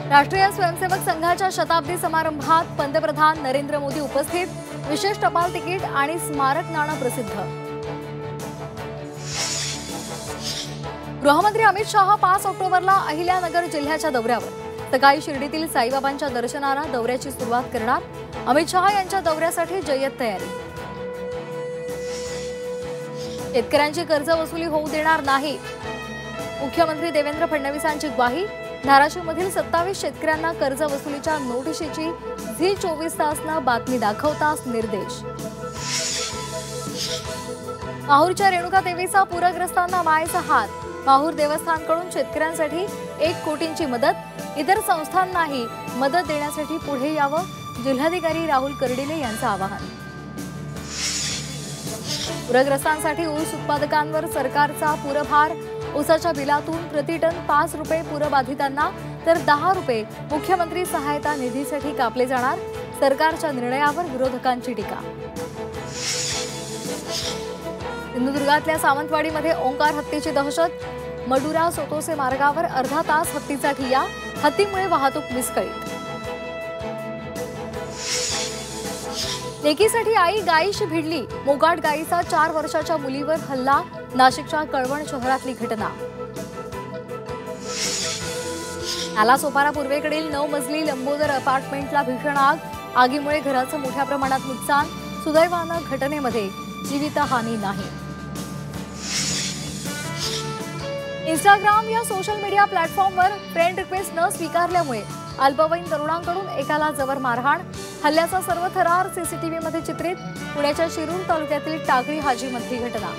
राष्ट्रीय स्वयंसेवक संघाच्या शताब्दी समारंभात पंतप्रधान नरेंद्र मोदी उपस्थित। विशेष टपाल तिकीट आणि स्मारक नाणं प्रसिद्ध। गृहमंत्री अमित शाह 5 ऑक्टोबरला अहिल्यानगर जिल्ह्याच्या दौऱ्यावर। सकाळी शिर्डीतील साईबाबांच्या दर्शनाला दौऱ्याची सुरुवात करणार। अमित शाह यांच्या दौऱ्यासाठी जय्यत तयारी। शेतकऱ्यांची कर्ज वसुली होऊ देणार नाही, मुख्यमंत्री देवेंद्र फडणवीसांची ग्वाही। धाराशिवमधील 27 शेतकऱ्यांना कर्ज वसुलीच्या नोटिशीची झी 24 तासनं बातमी दाखवताच निर्देश। माहूरच्या रेणुका देवीचा पूरग्रस्तांना मायेचा हात। माहूर देवस्थानकडून शेतकऱ्यांसाठी 1 कोटींची मदत। इतर संस्थांनाही मदत देण्यासाठी पुढे यावं, जिल्हाधिकारी राहुल कर्डिले यांचं आवाहन। पूरग्रस्तांसाठी ऊस उत्पादकांवर सरकारचा पूरभार। ऊसाच्या बिलातून प्रति टन 5 रुपये पूरबाधितांना तर 10 रुपये मुख्यमंत्री सहायता निधीसाठी कापले जाणार। सरकारच्या निर्णयावर विरोधकांची टीका। सिंधुदुर्गातल्या सावंतवाडीमध्ये ओंकार हत्तीची दहशत। मडुरा सोतोसे मार्गावर अर्धा तास हत्तीचा ठिय्या। हत्तीमुळे वाहतूक विस्कळीत। लेकीसाठी आई गायीशी भिडली। मोगाट गायीचा 4 वर्षाच्या मुलीवर हल्ला। नाशिकच्या कळवण शहरातली घटना। नालासोपारा पूर्वेकडील 9 मजली लंबोदर अपार्टमेंटला भीषण आग। आगीमुळे घराचं मोठ्या प्रमाणात नुकसान। सुदैवानं घटनेमध्ये जीवितहानी नाही। इंस्टाग्राम या सोशल मीडिया प्लॅटफॉर्मवर फ्रेंड रिक्वेस्ट न स्वीकारल्यामुळे अल्पवयीन तरुणांकडून एकाला जबर मारहाण। हल्ल्याचा सर्व थरार सीसीटीव्हीमध्ये चित्रित। पुण्याच्या शिरूर तालुक्यातील टाकळी हाजीमधली घटना।